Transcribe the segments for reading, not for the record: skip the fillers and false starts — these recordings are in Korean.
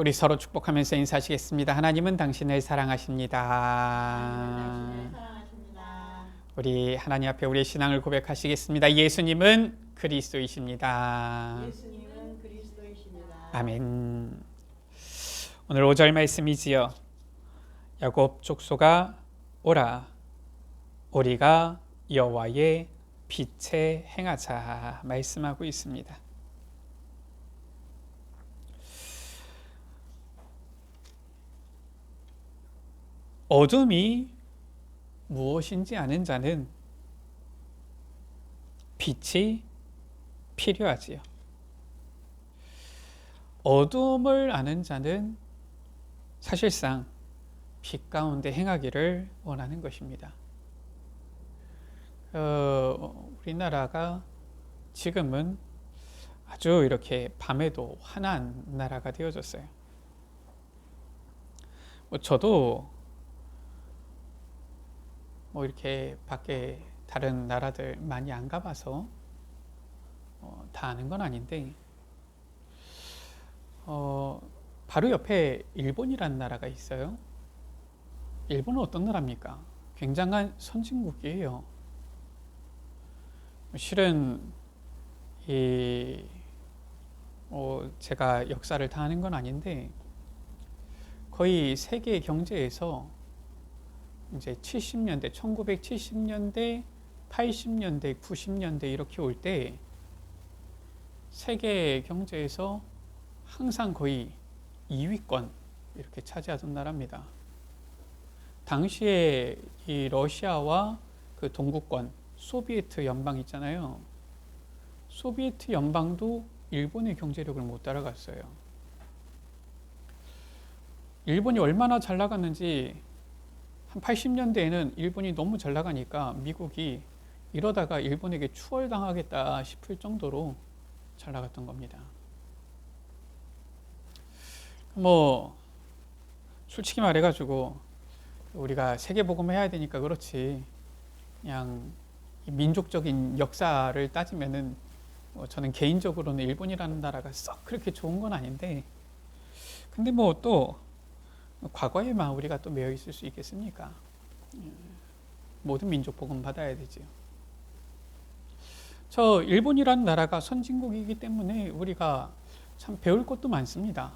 우리 서로 축복하면서 인사하시겠습니다. 하나님은 당신을 사랑하십니다. 당신을 사랑하십니다. 우리 하나님 앞에 우리의 신앙을 고백하시겠습니다. 예수님은 그리스도이십니다. 예수님은 그리스도이십니다. 아멘. 오늘 5절 말씀이지요. 야곱 족속아 오라, 우리가 여호와의 빛에 행하자 말씀하고 있습니다. 어둠이 무엇인지 아는 자는 빛이 필요하지요. 어둠을 아는 자는 사실상 빛 가운데 행하기를 원하는 것입니다. 우리나라가 지금은 아주 이렇게 밤에도 환한 나라가 되어졌어요. 저도 이렇게 밖에 다른 나라들 많이 안 가봐서 다 아는 건 아닌데 바로 옆에 일본이라는 나라가 있어요. 일본은 어떤 나라입니까? 굉장한 선진국이에요. 실은 제가 역사를 다 아는 건 아닌데 거의 세계 경제에서 이제 70년대, 1970년대, 80년대, 90년대 이렇게 올 때 세계 경제에서 항상 거의 2위권 이렇게 차지하던 나라입니다. 당시에 이 러시아와 그 동구권 소비에트 연방 있잖아요. 소비에트 연방도 일본의 경제력을 못 따라갔어요. 일본이 얼마나 잘 나갔는지 한 80년대에는 일본이 너무 잘 나가니까 미국이 이러다가 일본에게 추월당하겠다 싶을 정도로 잘 나갔던 겁니다. 솔직히 말해가지고 우리가 세계복음을 해야 되니까 그렇지 그냥 민족적인 역사를 따지면은 저는 개인적으로는 일본이라는 나라가 썩 그렇게 좋은 건 아닌데 근데 또 과거에만 우리가 또 매여 있을 수 있겠습니까? 모든 민족 복음 받아야 되지요. 저 일본이라는 나라가 선진국이기 때문에 우리가 참 배울 것도 많습니다.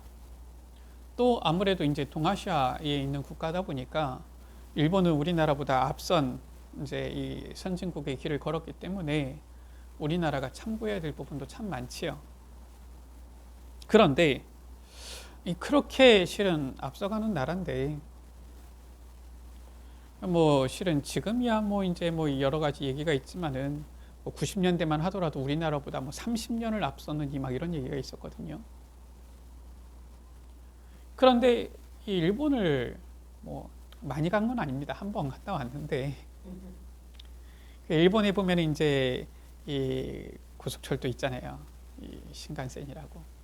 또 아무래도 이제 동아시아에 있는 국가다 보니까 일본은 우리나라보다 앞선 이제 이 선진국의 길을 걸었기 때문에 우리나라가 참고해야 될 부분도 참 많지요. 그런데 그렇게 실은 앞서가는 나라인데 실은 지금이야 이제 여러 가지 얘기가 있지만은 90년대만 하더라도 우리나라보다 30년을 앞서는 막 이런 얘기가 있었거든요. 그런데 이 일본을 많이 간 건 아닙니다. 한 번 갔다 왔는데 일본에 보면 이제 이 고속철도 있잖아요. 이 신칸센이라고.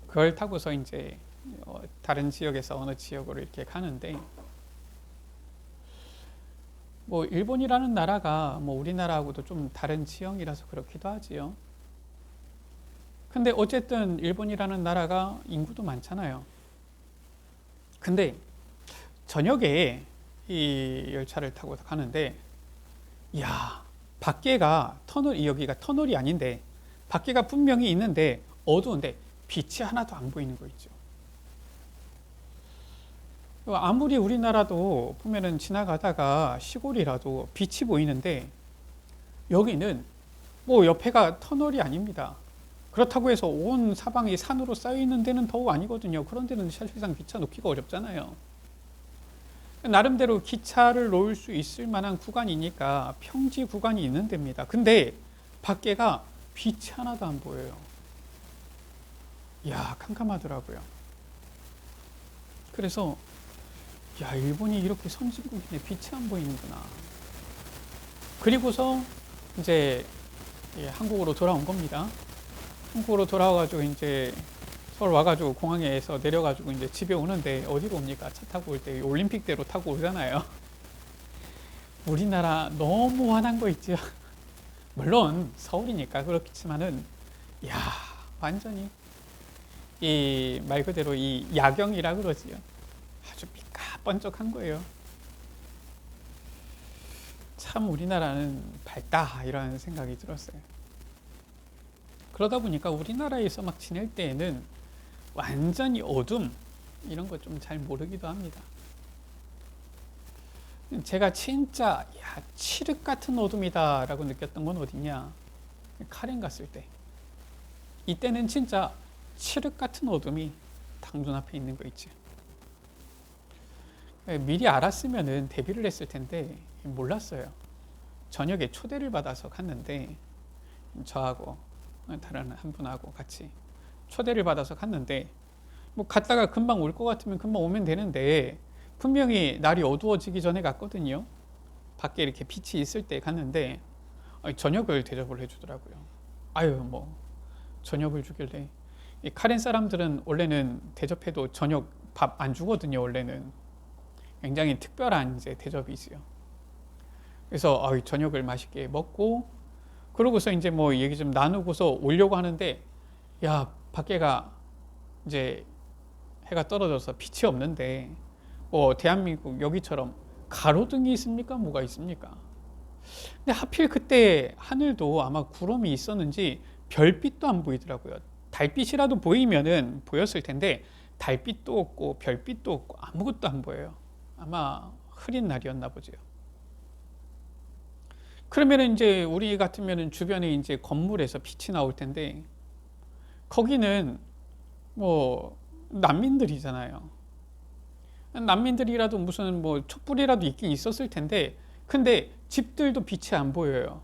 그걸 타고서 이제 다른 지역에서 어느 지역으로 이렇게 가는데 일본이라는 나라가 우리나라하고도 좀 다른 지형이라서 그렇기도 하지요. 근데 어쨌든 일본이라는 나라가 인구도 많잖아요. 근데 저녁에 이 열차를 타고 가는데 이야, 밖에가 여기가 터널이 아닌데 밖에가 분명히 있는데 어두운데 빛이 하나도 안 보이는 거 있죠. 아무리 우리나라도 보면은 지나가다가 시골이라도 빛이 보이는데 여기는 옆에가 터널이 아닙니다. 그렇다고 해서 온 사방이 산으로 쌓여 있는 데는 더욱 아니거든요. 그런 데는 사실상 기차 놓기가 어렵잖아요. 나름대로 기차를 놓을 수 있을 만한 구간이니까 평지 구간이 있는 데입니다. 근데 밖에가 빛이 하나도 안 보여요. 이야, 캄캄하더라고요. 그래서 일본이 이렇게 선진국인데 빛이 안 보이는구나. 그리고서 이제 한국으로 돌아온 겁니다. 한국으로 돌아와가지고 이제 서울 와가지고 공항에서 내려가지고 이제 집에 오는데 어디로 옵니까? 차 타고 올 때 올림픽대로 타고 오잖아요. 우리나라 너무 환한 거 있죠. 물론 서울이니까 그렇겠지만은 완전히 이 말 그대로 이 야경이라 그러지요. 아주 삐까번쩍한 거예요. 참 우리나라는 밝다 이런 생각이 들었어요. 그러다 보니까 우리나라에서 막 지낼 때에는 완전히 어둠 이런 거 좀 잘 모르기도 합니다. 제가 진짜 칠흑 같은 어둠이다 라고 느꼈던 건 어디냐, 카렌 갔을 때. 이때는 진짜 칠흑 같은 어둠이 딱 눈앞에 있는 거 있지. 미리 알았으면은 데뷔를 했을 텐데 몰랐어요. 저녁에 초대를 받아서 갔는데, 저하고 다른 한 분하고 같이 초대를 받아서 갔는데, 뭐 갔다가 금방 올 것 같으면 금방 오면 되는데, 분명히 날이 어두워지기 전에 갔거든요. 밖에 이렇게 빛이 있을 때 갔는데 저녁을 대접을 해주더라고요. 아유, 뭐 저녁을 주길래. 이 카렌 사람들은 원래는 대접해도 저녁 밥 안 주거든요. 원래는 굉장히 특별한 이제 대접이지요. 그래서 저녁을 맛있게 먹고, 그러고서 이제 뭐 얘기 좀 나누고서 오려고 하는데, 야, 밖에가 이제 해가 떨어져서 빛이 없는데, 대한민국 여기처럼 가로등이 있습니까? 뭐가 있습니까? 근데 하필 그때 하늘도 아마 구름이 있었는지 별빛도 안 보이더라고요. 달빛이라도 보이면은 보였을 텐데, 달빛도 없고 별빛도 없고 아무것도 안 보여요. 아마 흐린 날이었나 보죠. 그러면 이제 우리 같으면 주변에 이제 건물에서 빛이 나올 텐데, 거기는 뭐 난민들이잖아요. 난민들이라도 무슨 뭐 촛불이라도 있긴 있었을 텐데, 근데 집들도 빛이 안 보여요.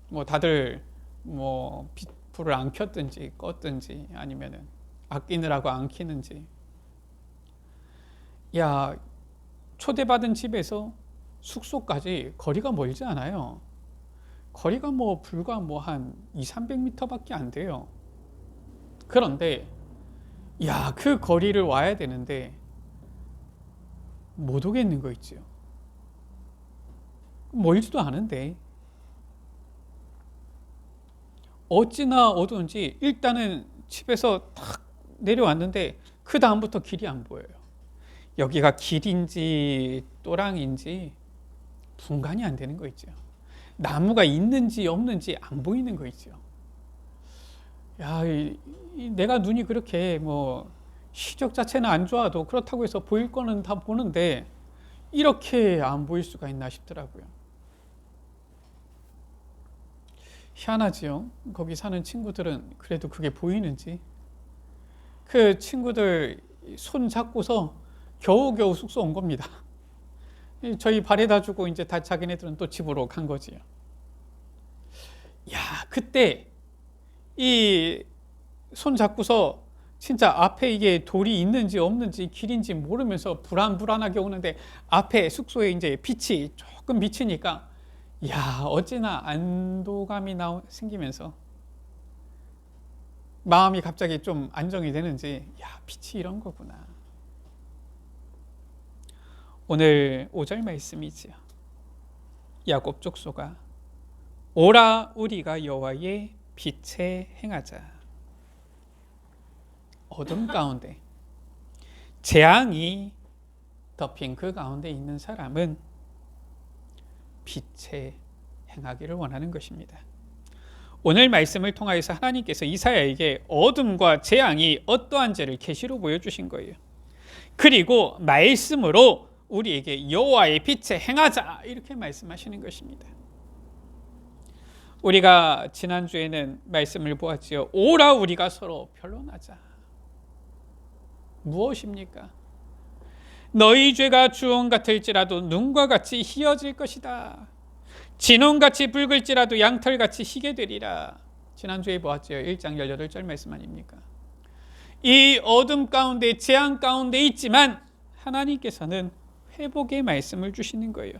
뭐 다들 뭐 불을 안 켰든지 껐든지, 아니면은 아끼느라고 안 켜는지. 야, 초대받은 집에서 숙소까지 거리가 멀지 않아요. 거리가 뭐 불과 뭐 한 200-300m 밖에 안 돼요. 그런데 그 거리를 와야 되는데 못 오겠는 거 있지요. 멀지도 않은데 어찌나 어두운지 일단은 집에서 탁 내려왔는데 그 다음부터 길이 안 보여요. 여기가 길인지 또랑인지 분간이 안 되는 거 있죠. 나무가 있는지 없는지 안 보이는 거 있죠. 내가 눈이 그렇게 뭐 시력 자체는 안 좋아도 그렇다고 해서 보일 거는 다 보는데 이렇게 안 보일 수가 있나 싶더라고요. 희한하지요. 거기 사는 친구들은 그래도 그게 보이는지. 그 친구들 손 잡고서 겨우겨우 숙소 온 겁니다. 저희 발에다 주고 이제 다 자기네들은 또 집으로 간 거지요. 그때 이 손 잡고서 진짜 앞에 이게 돌이 있는지 없는지 길인지 모르면서 불안불안하게 오는데, 앞에 숙소에 이제 빛이 조금 비치니까 어찌나 안도감이 생기면서 마음이 갑자기 좀 안정이 되는지, 빛이 이런 거구나. 오늘 5절 말씀이지요. 야곱 족속아, 오라 우리가 여호와의 빛에 행하자. 어둠 가운데 재앙이 덮인 그 가운데 있는 사람은 빛에 행하기를 원하는 것입니다. 오늘 말씀을 통하여서 하나님께서 이사야에게 어둠과 재앙이 어떠한 죄를 계시로 보여주신 거예요. 그리고 말씀으로 우리에게 여호와의 빛에 행하자 이렇게 말씀하시는 것입니다. 우리가 지난주에는 말씀을 보았지요. 오라 우리가 서로 변론하자. 무엇입니까? 너희 죄가 주홍 같을지라도 눈과 같이 희어질 것이다. 진홍같이 붉을지라도 양털같이 희게 되리라. 지난주에 보았죠. 1장 18절 말씀 아닙니까? 이 어둠 가운데 재앙 가운데 있지만 하나님께서는 회복의 말씀을 주시는 거예요.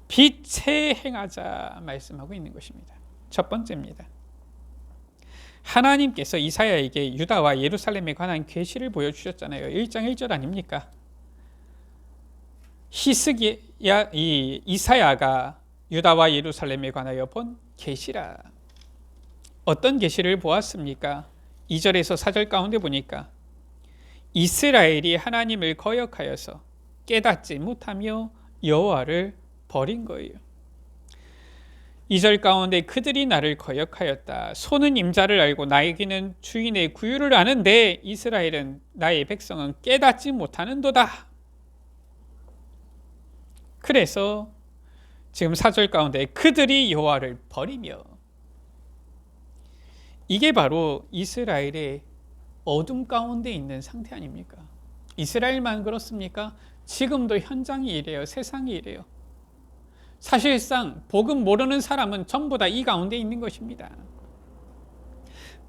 빛에 행하자 말씀하고 있는 것입니다. 첫 번째입니다. 하나님께서 이사야에게 유다와 예루살렘에 관한 계시를 보여주셨잖아요. 1장 1절 아닙니까? 이사야가 유다와 예루살렘에 관하여 본 계시라. 어떤 계시를 보았습니까? 2절에서 4절 가운데 보니까 이스라엘이 하나님을 거역하여서 깨닫지 못하며 여호와를 버린 거예요. 2절 가운데 그들이 나를 거역하였다. 손은 임자를 알고 나에게는 주인의 구유를 아는데 이스라엘은 나의 백성은 깨닫지 못하는도다. 그래서 지금 4절 가운데 그들이 여호와를 버리며, 이게 바로 이스라엘의 어둠 가운데 있는 상태 아닙니까? 이스라엘만 그렇습니까? 지금도 현장이 이래요. 세상이 이래요. 사실상 복음 모르는 사람은 전부 다 이 가운데 있는 것입니다.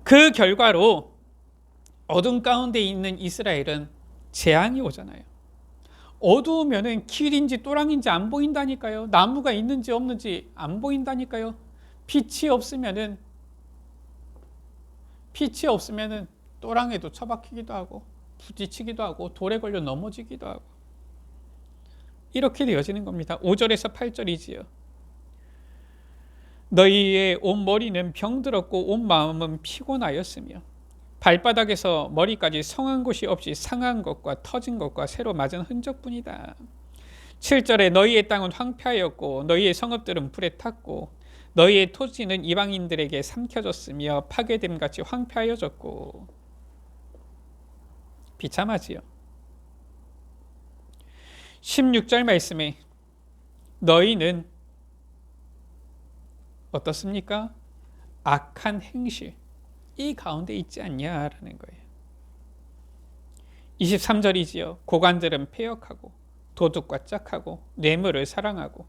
그 결과로 어둠 가운데 있는 이스라엘은 재앙이 오잖아요. 어두우면은 길인지 또랑인지 안 보인다니까요. 나무가 있는지 없는지 안 보인다니까요. 빛이 없으면은 또랑에도 처박히기도 하고 부딪히기도 하고 돌에 걸려 넘어지기도 하고 이렇게 되어지는 겁니다. 5절에서 8절이지요. 너희의 온 머리는 병들었고 온 마음은 피곤하였으며 발바닥에서 머리까지 성한 곳이 없이 상한 것과 터진 것과 새로 맞은 흔적뿐이다. 7절에 너희의 땅은 황폐하였고 너희의 성읍들은 불에 탔고 너희의 토지는 이방인들에게 삼켜졌으며 파괴됨같이 황폐하여졌고. 비참하지요. 16절 말씀에 너희는 어떻습니까? 악한 행실 이 가운데 있지 않냐라는 거예요. 23절이지요. 고관들은 패역하고 도둑과 짝하고 뇌물을 사랑하고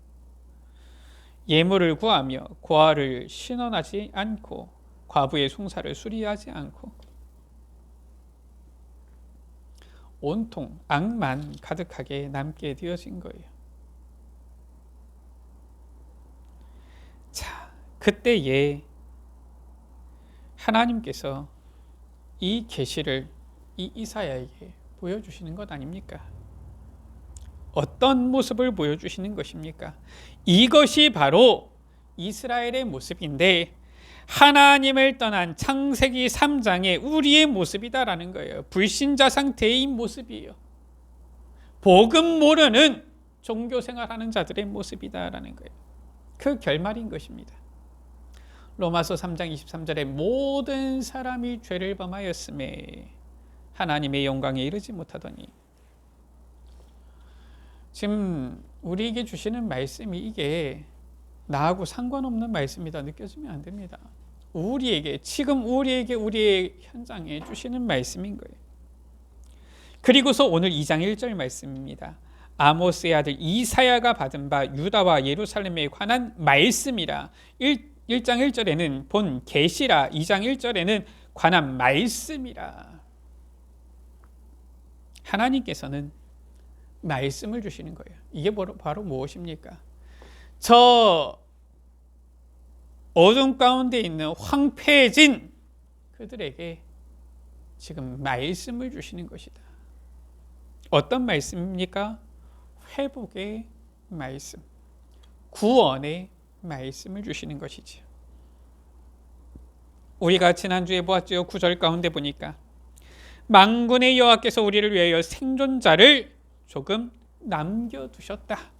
예물을 구하며 고아를 신원하지 않고 과부의 송사를 수리하지 않고 온통 악만 가득하게 남게 되어진 거예요. 자, 그때에 하나님께서 이 계시를 이 이사야에게 보여주시는 것 아닙니까? 어떤 모습을 보여주시는 것입니까? 이것이 바로 이스라엘의 모습인데 하나님을 떠난 창세기 3장의 우리의 모습이다라는 거예요. 불신자 상태의 모습이에요. 복음 모르는 종교 생활하는 자들의 모습이다라는 거예요. 그 결말인 것입니다. 로마서 3장 23절에 모든 사람이 죄를 범하였음에 하나님의 영광에 이르지 못하더니. 지금 우리에게 주시는 말씀이 이게 나하고 상관없는 말씀이다 느껴지면 안 됩니다. 지금 우리에게 우리의 현장에 주시는 말씀인 거예요. 그리고서 오늘 2장 1절 말씀입니다. 아모스의 아들 이사야가 받은 바 유다와 예루살렘에 관한 말씀이라. 1장 1절에는 본 계시라, 2장 1절에는 관한 말씀이라. 하나님께서는 말씀을 주시는 거예요. 이게 바로 무엇입니까? 저 어둠 가운데 있는 황폐해진 그들에게 지금 말씀을 주시는 것이다. 어떤 말씀입니까? 회복의 말씀, 구원의 말씀을 주시는 것이지요. 우리가 지난주에 보았죠. 9절 가운데 보니까 만군의 여호와께서 우리를 위하여 생존자를 조금 남겨두셨다.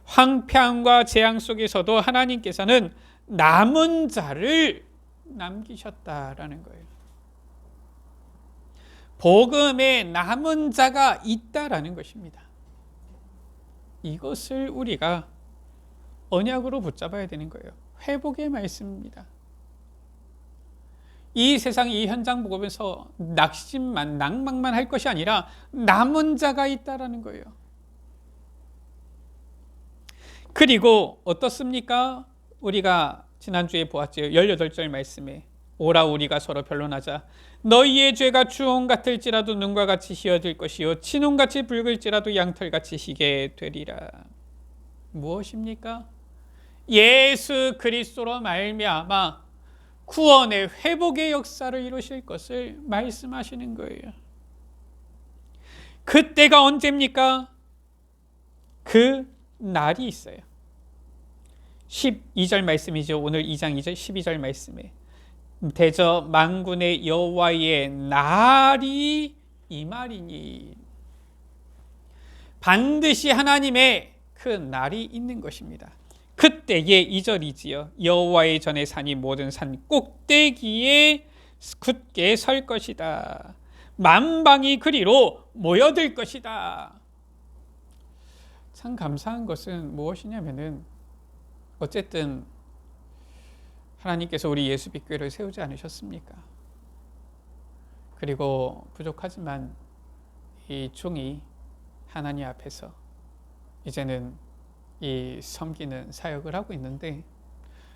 황폐함과 재앙 속에서도 하나님께서는 남은 자를 남기셨다라는 거예요. 복음에 남은 자가 있다라는 것입니다. 이것을 우리가 언약으로 붙잡아야 되는 거예요. 회복의 말씀입니다. 이 세상 이 현장 복음에서 낙심만 낭망만 할 것이 아니라 남은 자가 있다라는 거예요. 그리고 어떻습니까? 우리가 지난주에 보았죠. 18절 말씀에 오라 우리가 서로 변론하자. 너희의 죄가 주홍 같을지라도 눈과 같이 희어질 것이요 진홍같이 붉을지라도 양털같이 희게 되리라. 무엇입니까? 예수 그리스도로 말미암아 구원의 회복의 역사를 이루실 것을 말씀하시는 거예요. 그때가 언제입니까? 그 날이 있어요. 12절 말씀이죠. 오늘 2장 2절 12절 말씀에 대저 만군의 여호와의 날이 이 말이니. 반드시 하나님의 그 날이 있는 것입니다. 그때에 2절이지요. 여호와의 전에 산이 모든 산 꼭대기에 굳게 설 것이다. 만방이 그리로 모여들 것이다. 참 감사한 것은 무엇이냐면은 어쨌든 하나님께서 우리 예수빛교회를 세우지 않으셨습니까? 그리고 부족하지만 이 종이 하나님 앞에서 이제는 이 섬기는 사역을 하고 있는데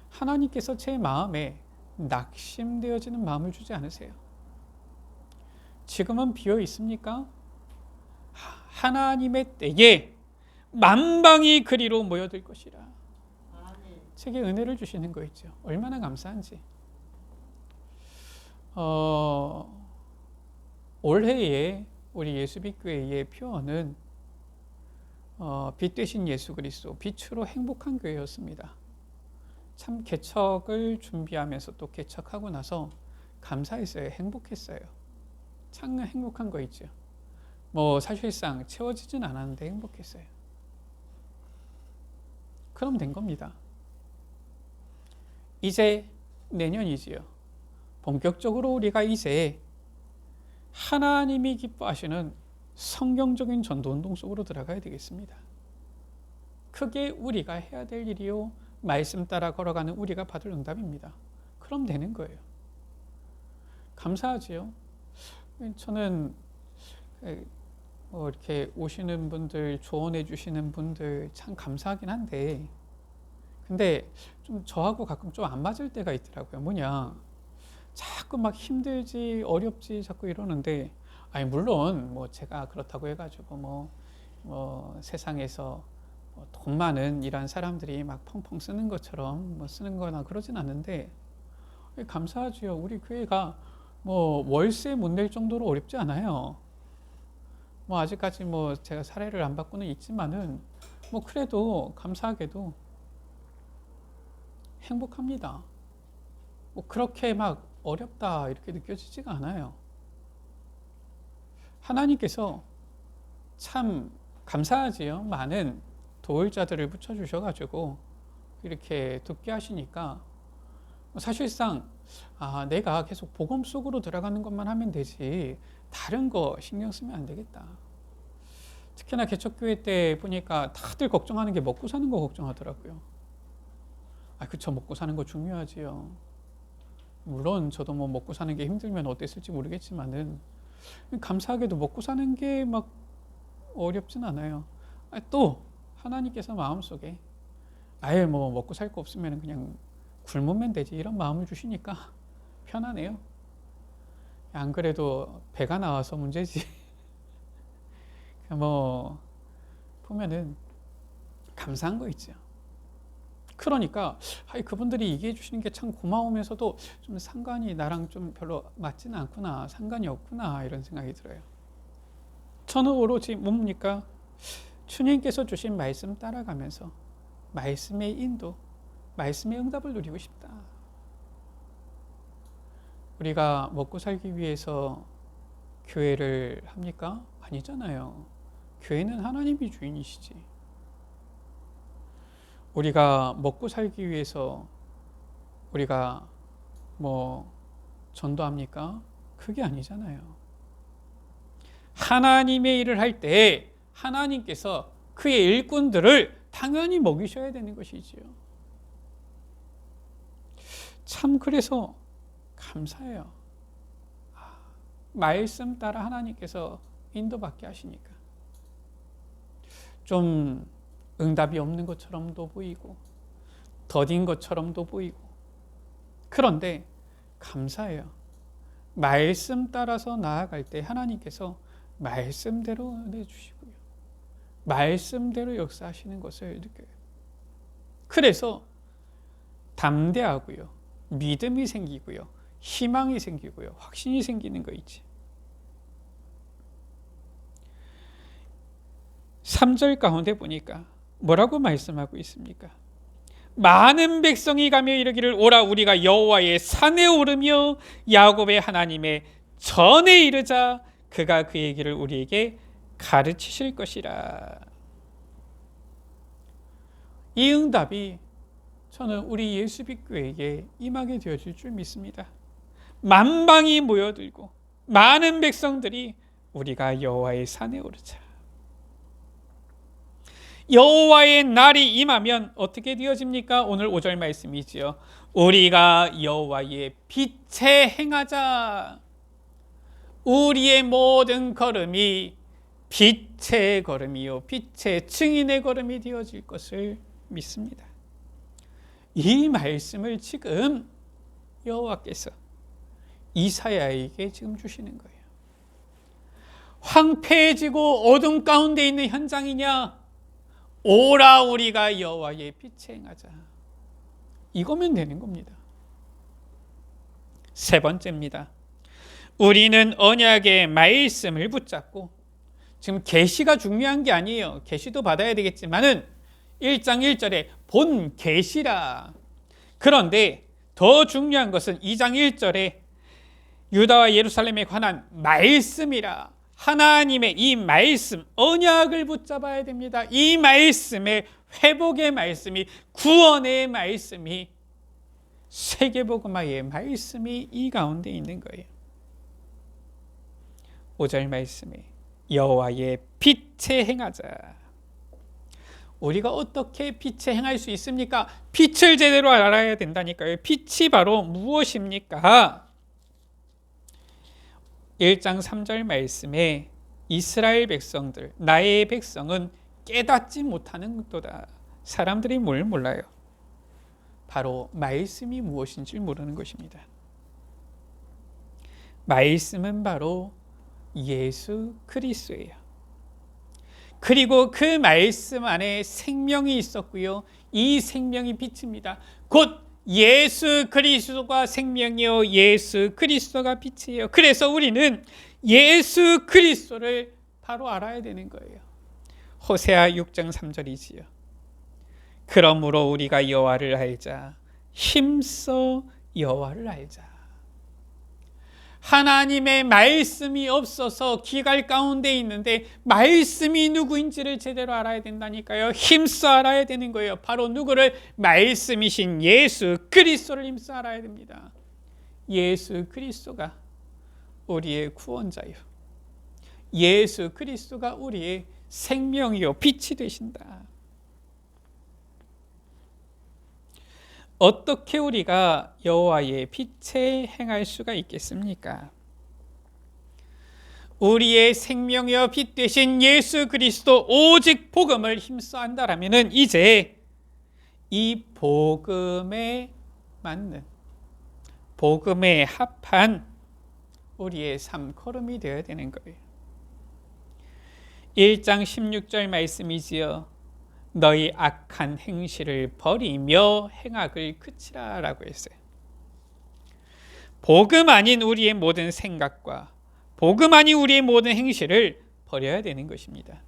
하나님께서 제 마음에 낙심되어지는 마음을 주지 않으세요. 지금은 비어 있습니까? 하나님의 때에 만방이 그리로 모여들 것이라. 아멘. 제게 은혜를 주시는 거 있죠. 얼마나 감사한지. 올해의 우리 예수빛교회의 표어는 빛 되신 예수 그리스도, 빛으로 행복한 교회였습니다. 참 개척을 준비하면서 또 개척하고 나서 감사했어요. 행복했어요. 참 행복한 거 있죠. 뭐 사실상 채워지진 않았는데 행복했어요. 그럼 된 겁니다. 이제 내년이지요. 본격적으로 우리가 이제 하나님이 기뻐하시는 성경적인 전도운동 속으로 들어가야 되겠습니다. 그게 우리가 해야 될 일이요. 말씀 따라 걸어가는 우리가 받을 응답입니다. 그럼 되는 거예요. 감사하지요. 저는 이렇게 오시는 분들, 조언해 주시는 분들 참 감사하긴 한데 근데 좀 저하고 가끔 좀 안 맞을 때가 있더라고요. 뭐냐, 자꾸 막 힘들지 어렵지 자꾸 이러는데 아니 물론 뭐 제가 그렇다고 해가지고 뭐 세상에서 돈 많은 이런 사람들이 막 펑펑 쓰는 것처럼 뭐 쓰는 거나 그러진 않는데 감사하지요. 우리 교회가 뭐 월세 못 낼 정도로 어렵지 않아요. 뭐 아직까지 뭐 제가 사례를 안 받고는 있지만은 뭐 그래도 감사하게도 행복합니다. 뭐 그렇게 막 어렵다 이렇게 느껴지지가 않아요. 하나님께서 참 감사하지요. 많은 도울자들을 붙여주셔가지고 이렇게 듣게 하시니까 사실상 내가 계속 복음 속으로 들어가는 것만 하면 되지 다른 거 신경 쓰면 안 되겠다. 특히나 개척교회 때 보니까 다들 걱정하는 게 먹고 사는 거 걱정하더라고요. 그쵸, 먹고 사는 거 중요하지요. 물론 저도 뭐 먹고 사는 게 힘들면 어땠을지 모르겠지만은 감사하게도 먹고 사는 게 막 어렵진 않아요. 또 하나님께서 마음속에 아예 뭐 먹고 살 거 없으면 그냥 굶으면 되지 이런 마음을 주시니까 편하네요. 안 그래도 배가 나와서 문제지. 뭐 보면은 감사한 거 있죠. 그러니까 그분들이 얘기해 주시는 게 참 고마우면서도 좀 상관이 나랑 좀 별로 맞지는 않구나, 상관이 없구나 이런 생각이 들어요. 저는 오로지 뭡니까? 주님께서 주신 말씀 따라가면서 말씀의 인도, 말씀의 응답을 누리고 싶다. 우리가 먹고 살기 위해서 교회를 합니까? 아니잖아요. 교회는 하나님이 주인이시지. 우리가 먹고 살기 위해서 우리가 뭐 전도합니까? 그게 아니잖아요. 하나님의 일을 할 때 하나님께서 그의 일꾼들을 당연히 먹이셔야 되는 것이지요. 참 그래서 감사해요. 말씀 따라 하나님께서 인도받게 하시니까 좀 응답이 없는 것처럼도 보이고 더딘 것처럼도 보이고 그런데 감사해요. 말씀 따라서 나아갈 때 하나님께서 말씀대로 은혜 주시고요. 말씀대로 역사하시는 것을 느껴요. 그래서 담대하고요. 믿음이 생기고요. 희망이 생기고요. 확신이 생기는 거 있지. 3절 가운데 보니까 뭐라고 말씀하고 있습니까? 많은 백성이 가며 이르기를 오라 우리가 여호와의 산에 오르며 야곱의 하나님의 전에 이르자 그가 그의 길을 우리에게 가르치실 것이라. 이 응답이 저는 우리 예수빛교회에 임하게 되어질 줄 믿습니다. 만방이 모여들고 많은 백성들이 우리가 여호와의 산에 오르자. 여호와의 날이 임하면 어떻게 되어집니까? 오늘 5절 말씀이지요. 우리가 여호와의 빛에 행하자. 우리의 모든 걸음이 빛의 걸음이요 빛의 증인의 걸음이 되어질 것을 믿습니다. 이 말씀을 지금 여호와께서 이사야에게 지금 주시는 거예요. 황폐해지고 어둠 가운데 있는 현장이냐? 오라 우리가 여호와의 빛에 행하자. 이거면 되는 겁니다. 세 번째입니다. 우리는 언약의 말씀을 붙잡고, 지금 계시가 중요한 게 아니에요. 계시도 받아야 되겠지만은 1장 1절에 본 계시라. 그런데 더 중요한 것은 2장 1절에 유다와 예루살렘에 관한 말씀이라. 하나님의 이 말씀, 언약을 붙잡아야 됩니다. 이 말씀의 회복의 말씀이, 구원의 말씀이, 세계복음화의 말씀이 이 가운데 있는 거예요. 5절 말씀에 여호와의 빛에 행하자. 우리가 어떻게 빛에 행할 수 있습니까? 빛을 제대로 알아야 된다니까요. 빛이 바로 무엇입니까? 1장 3절 말씀에 이스라엘 백성들, 나의 백성은 깨닫지 못하는 것도다. 사람들이 뭘 몰라요? 바로 말씀이 무엇인지 모르는 것입니다. 말씀은 바로 예수 그리스도예요. 그리고 그 말씀 안에 생명이 있었고요. 이 생명이 빛입니다. 곧 예수 그리스도가 생명이요 예수 그리스도가 빛이에요. 그래서 우리는 예수 그리스도를 바로 알아야 되는 거예요. 호세아 6장 3절이지요. 그러므로 우리가 여호와를 알자. 힘써 여호와를 알자. 하나님의 말씀이 없어서 기갈 가운데 있는데 말씀이 누구인지를 제대로 알아야 된다니까요. 힘써 알아야 되는 거예요. 바로 누구를? 말씀이신 예수 그리스도를 힘써 알아야 됩니다. 예수 그리스도가 우리의 구원자요. 예수 그리스도가 우리의 생명이요 빛이 되신다. 어떻게 우리가 여호와의 빛에 행할 수가 있겠습니까? 우리의 생명이여 빛 되신 예수 그리스도 오직 복음을 힘써 한다라면은 이제 이 복음에 맞는, 복음에 합한 우리의 삶 걸음이 되어야 되는 거예요. 1장 16절 말씀이지요. 너희 악한 행실을 버리며 행악을 그치라 라고 했어요. 복음 아닌 우리의 모든 생각과 복음 아닌 우리의 모든 행실을 버려야 되는 것입니다.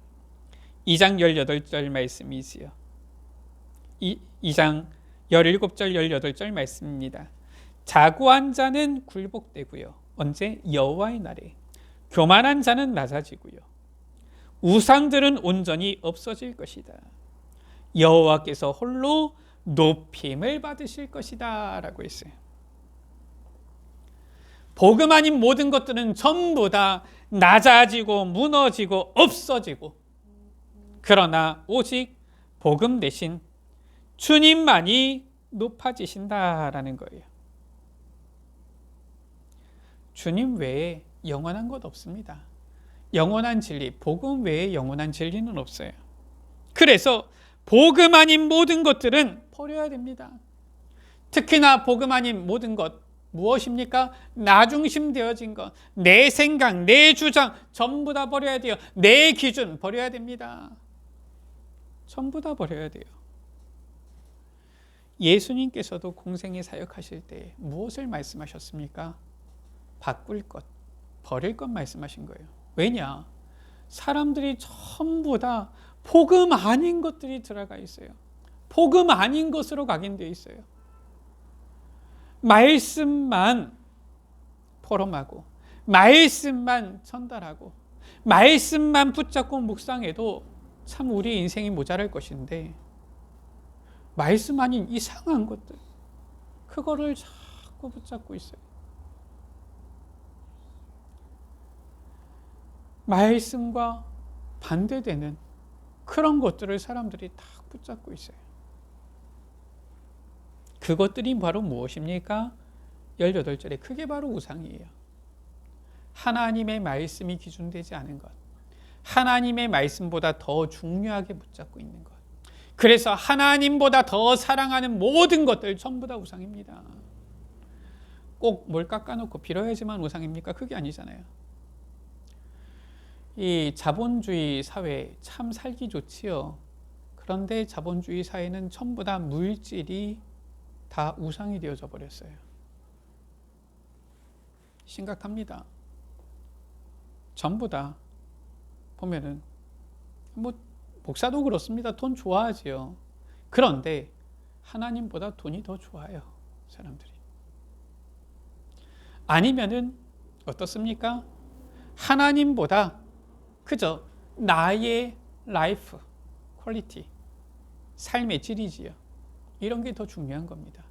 2장 18절 말씀이지요. 2장 17절 18절 말씀입니다. 자고한 자는 굴복되고요. 언제? 여호와의 날에. 교만한 자는 낮아지고요. 우상들은 온전히 없어질 것이다. 여호와께서 홀로 높임을 받으실 것이다 라고 했어요. 복음 아닌 모든 것들은 전부 다 낮아지고 무너지고 없어지고, 그러나 오직 복음 대신 주님만이 높아지신다라는 거예요. 주님 외에 영원한 것 없습니다. 영원한 진리, 복음 외에 영원한 진리는 없어요. 그래서 복음 아닌 모든 것들은 버려야 됩니다. 특히나 복음 아닌 모든 것, 무엇입니까? 나 중심 되어진 것, 내 생각, 내 주장 전부 다 버려야 돼요. 내 기준 버려야 됩니다. 전부 다 버려야 돼요. 예수님께서도 공생애 사역하실 때 무엇을 말씀하셨습니까? 바꿀 것, 버릴 것 말씀하신 거예요. 왜냐? 사람들이 전부 다 복음 아닌 것들이 들어가 있어요. 복음 아닌 것으로 각인되어 있어요. 말씀만 포럼하고 말씀만 전달하고 말씀만 붙잡고 묵상해도 참 우리 인생이 모자랄 것인데 말씀 아닌 이상한 것들 그거를 자꾸 붙잡고 있어요. 말씀과 반대되는 그런 것들을 사람들이 다 붙잡고 있어요. 그것들이 바로 무엇입니까? 18절에 그게 바로 우상이에요. 하나님의 말씀이 기준되지 않은 것, 하나님의 말씀보다 더 중요하게 붙잡고 있는 것, 그래서 하나님보다 더 사랑하는 모든 것들 전부 다 우상입니다. 꼭 뭘 깎아놓고 빌어야지만 우상입니까? 그게 아니잖아요. 이 자본주의 사회 참 살기 좋지요. 그런데 자본주의 사회는 전부 다 물질이 다 우상이 되어져 버렸어요. 심각합니다. 전부 다 보면은 뭐 목사도 그렇습니다. 돈 좋아하지요. 그런데 하나님보다 돈이 더 좋아요. 사람들이. 아니면은 어떻습니까? 하나님보다 그저 나의 라이프 퀄리티, 삶의 질이지요. 이런 게 더 중요한 겁니다.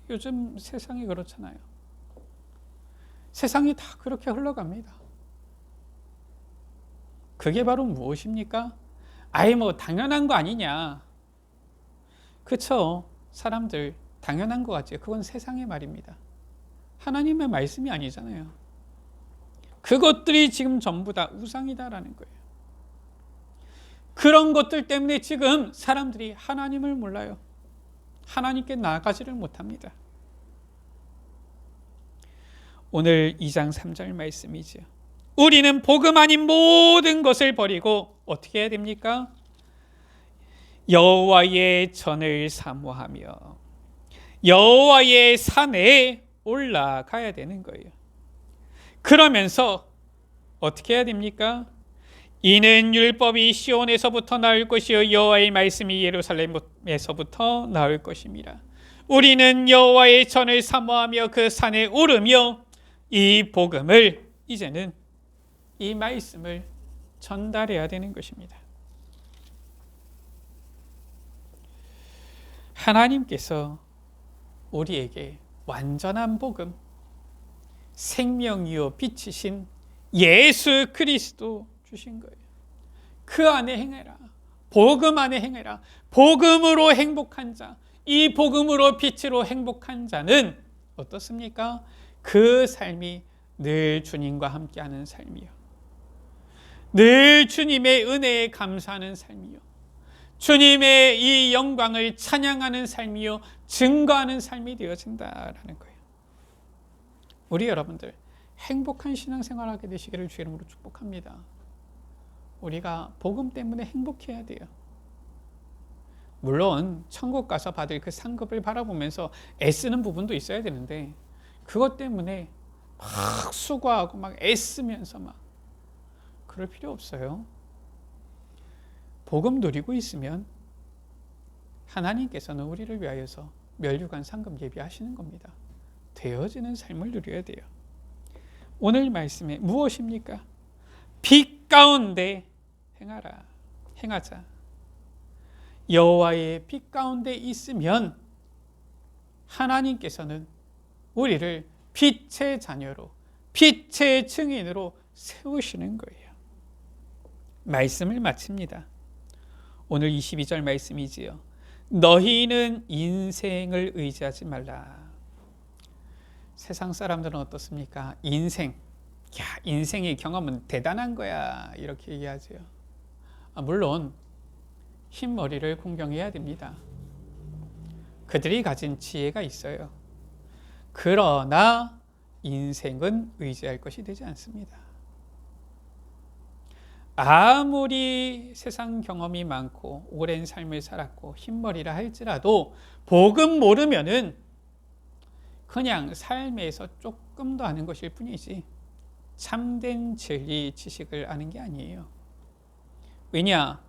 요즘 세상이 그렇잖아요. 세상이 다 그렇게 흘러갑니다. 그게 바로 무엇입니까? 아예 뭐 당연한 거 아니냐. 그쵸? 사람들 당연한 거 같죠. 그건 세상의 말입니다. 하나님의 말씀이 아니잖아요. 그것들이 지금 전부 다 우상이다라는 거예요. 그런 것들 때문에 지금 사람들이 하나님을 몰라요. 하나님께 나아가지를 못합니다. 오늘 2장 3절 말씀이죠. 우리는 복음 아닌 모든 것을 버리고 어떻게 해야 됩니까? 여호와의 전을 사모하며 여호와의 산에 올라가야 되는 거예요. 그러면서 어떻게 해야 됩니까? 이는 율법이 시온에서부터 나올 것이요 여호와의 말씀이 예루살렘에서부터 나올 것입니다. 우리는 여호와의 전을 사모하며 그 산에 오르며 이 복음을 이제는 이 말씀을 전달해야 되는 것입니다. 하나님께서 우리에게 완전한 복음, 생명이요 빛이신 예수 그리스도 주신 거예요. 그 안에 행해라. 복음 안에 행해라. 복음으로 행복한 자, 이 복음으로 빛으로 행복한 자는 어떻습니까? 그 삶이 늘 주님과 함께하는 삶이요. 늘 주님의 은혜에 감사하는 삶이요. 주님의 이 영광을 찬양하는 삶이요. 증거하는 삶이 되어진다라는 거예요. 우리 여러분들 행복한 신앙생활 하게 되시기를 주의 이름으로 축복합니다. 우리가 복음 때문에 행복해야 돼요. 물론 천국 가서 받을 그 상급을 바라보면서 애쓰는 부분도 있어야 되는데 그것 때문에 막 수고하고 막 애쓰면서 막 그럴 필요 없어요. 복음 누리고 있으면 하나님께서는 우리를 위하여서 멸류관 상급 예비하시는 겁니다. 되어지는 삶을 누려야 돼요. 오늘 말씀에 무엇입니까? 빛 가운데 행하자. 여호와의 빛 가운데 있으면 하나님께서는 우리를 빛의 자녀로, 빛의 증인으로 세우시는 거예요. 말씀을 마칩니다. 오늘 22절 말씀이지요. 너희는 인생을 의지하지 말라. 세상 사람들은 어떻습니까? 인생의 경험은 대단한 거야 이렇게 얘기하죠. 물론 흰머리를 공경해야 됩니다. 그들이 가진 지혜가 있어요. 그러나 인생은 의지할 것이 되지 않습니다. 아무리 세상 경험이 많고 오랜 삶을 살았고 흰머리라 할지라도 복음 모르면은 그냥 삶에서 조금 더 아는 것일 뿐이지 참된 진리 지식을 아는 게 아니에요. 왜냐?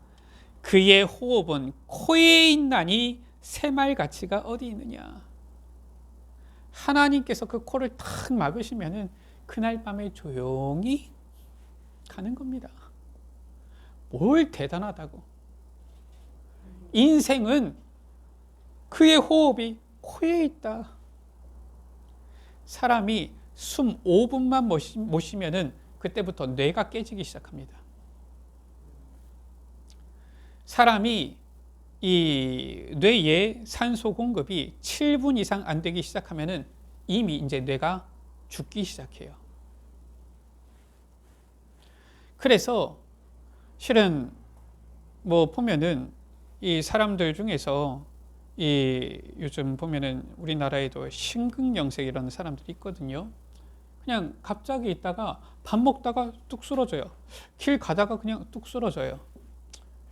그의 호흡은 코에 있나니 새말 가치가 어디 있느냐. 하나님께서 그 코를 탁 막으시면은 그날 밤에 조용히 가는 겁니다. 뭘 대단하다고. 인생은 그의 호흡이 코에 있다. 사람이 숨 5분만 못 쉬면은 그때부터 뇌가 깨지기 시작합니다. 사람이 이 뇌에 산소 공급이 7분 이상 안 되기 시작하면은 이미 이제 뇌가 죽기 시작해요. 그래서 실은 뭐 보면은 이 사람들 중에서 이 요즘 보면은 우리나라에도 심근경색 이런 사람들이 있거든요. 그냥 갑자기 있다가 밥 먹다가 뚝 쓰러져요. 길 가다가 그냥 뚝 쓰러져요.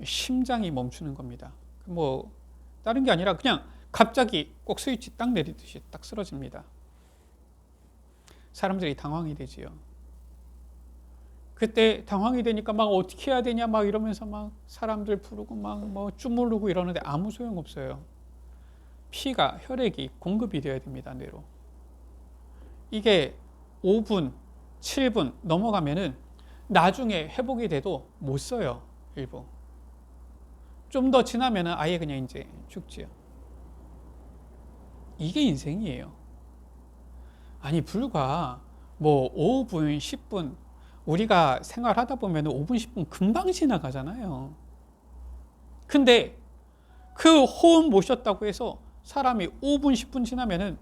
심장이 멈추는 겁니다. 뭐 다른 게 아니라 그냥 갑자기 꼭 스위치 딱 내리듯이 딱 쓰러집니다. 사람들이 당황이 되지요. 그때 당황이 되니까 막 어떻게 해야 되냐 막 이러면서 막 사람들 부르고 막 뭐 주무르고 이러는데 아무 소용 없어요. 피가 혈액이 공급이 되어야 됩니다, 뇌로. 이게 5분, 7분 넘어가면은 나중에 회복이 돼도 못 써요, 일부. 좀 더 지나면은 아예 그냥 이제 죽지요. 이게 인생이에요. 아니, 불과 뭐 5분, 10분, 우리가 생활하다 보면 5분, 10분 금방 지나가잖아요. 근데 그 호흡 못 쉬었다고 해서 사람이 5분, 10분 지나면은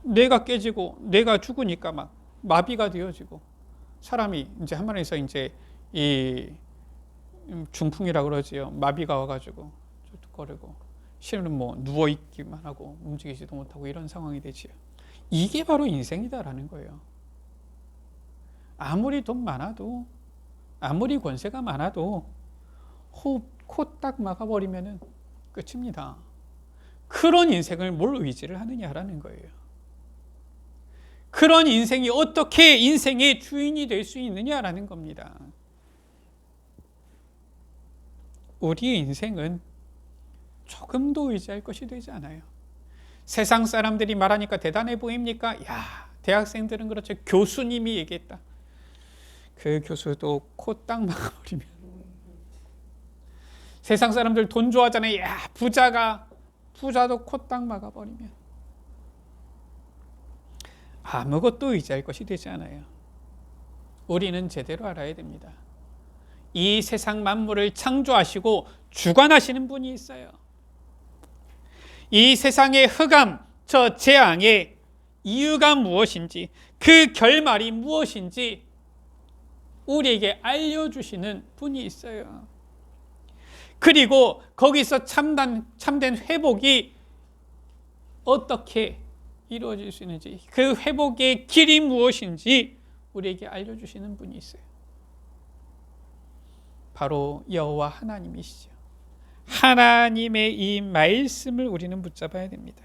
뇌가 깨지고 뇌가 죽으니까 막 마비가 되어지고 사람이 이제 한 말에서 이제 이 중풍이라고 그러지요. 마비가 와가지고 쭈뚝거리고 실은 뭐 누워있기만 하고 움직이지도 못하고 이런 상황이 되지요. 이게 바로 인생이다라는 거예요. 아무리 돈 많아도 아무리 권세가 많아도 호흡 코 딱 막아버리면은 끝입니다. 그런 인생을 뭘 의지를 하느냐라는 거예요. 그런 인생이 어떻게 인생의 주인이 될 수 있느냐라는 겁니다. 우리의 인생은 조금도 의지할 것이 되지 않아요. 세상 사람들이 말하니까 대단해 보입니까? 야, 대학생들은 그렇죠. 교수님이 얘기했다. 그 교수도 코 딱 막아버리면. 세상 사람들 돈 좋아하잖아요. 야, 부자도 코 딱 막아버리면 아무것도 의지할 것이 되지 않아요. 우리는 제대로 알아야 됩니다. 이 세상 만물을 창조하시고 주관하시는 분이 있어요. 이 세상의 흑암, 저 재앙의 이유가 무엇인지, 그 결말이 무엇인지 우리에게 알려주시는 분이 있어요. 그리고 거기서 참된 회복이 어떻게 이루어질 수 있는지, 그 회복의 길이 무엇인지 우리에게 알려주시는 분이 있어요. 바로 여호와 하나님이시죠. 하나님의 이 말씀을 우리는 붙잡아야 됩니다.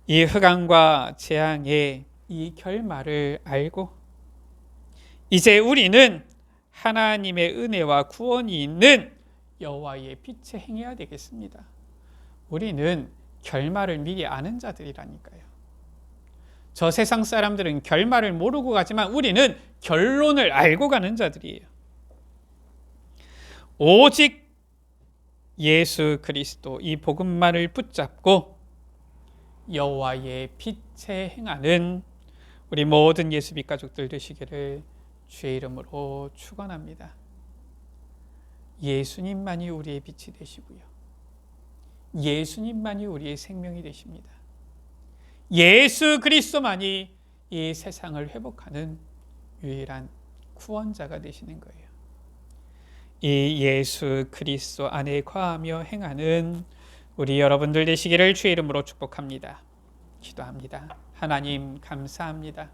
이 흑암과 재앙의 이 결말을 알고 이제 우리는 하나님의 은혜와 구원이 있는 여호와의 빛에 행해야 되겠습니다. 우리는 결말을 미리 아는 자들이라니까요. 저 세상 사람들은 결말을 모르고 가지만 우리는 결론을 알고 가는 자들이에요. 오직 예수 그리스도 이 복음만을 붙잡고 여호와의 빛에 행하는 우리 모든 예수빛 가족들 되시기를 주의 이름으로 축원합니다. 예수님만이 우리의 빛이 되시고요. 예수님만이 우리의 생명이 되십니다. 예수 그리스도만이 이 세상을 회복하는 유일한 구원자가 되시는 거예요. 이 예수 그리스도 안에 거하며 행하는 우리 여러분들 되시기를 주의 이름으로 축복합니다. 기도합니다. 하나님 감사합니다.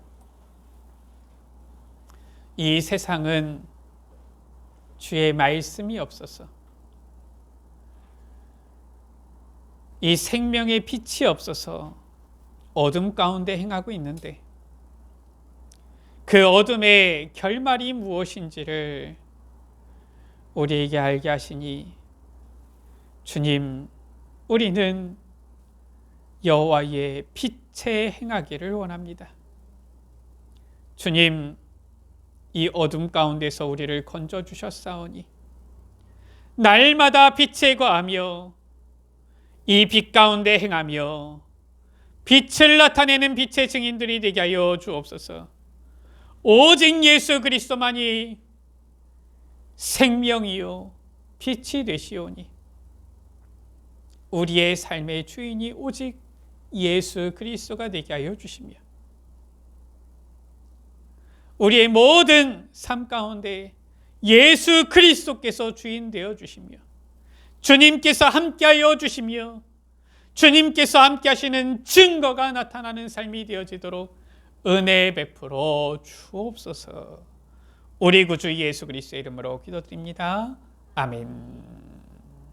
이 세상은 주의 말씀이 없어서, 이 생명의 빛이 없어서 어둠 가운데 행하고 있는데 그 어둠의 결말이 무엇인지를 우리에게 알게 하시니 주님, 우리는 여호와의 빛에 행하기를 원합니다. 주님, 이 어둠 가운데서 우리를 건져 주셨사오니 날마다 빛에 거하며 이 빛 가운데 행하며 빛을 나타내는 빛의 증인들이 되게 하여 주옵소서. 오직 예수 그리스도만이 생명이요 빛이 되시오니 우리의 삶의 주인이 오직 예수 그리스도가 되게 하여 주시며 우리의 모든 삶 가운데 예수 그리스도께서 주인 되어 주시며 주님께서 함께하여 주시며 주님께서 함께하시는 증거가 나타나는 삶이 되어지도록 은혜 베풀어 주옵소서. 우리 구주 예수 그리스도의 이름으로 기도드립니다. 아멘.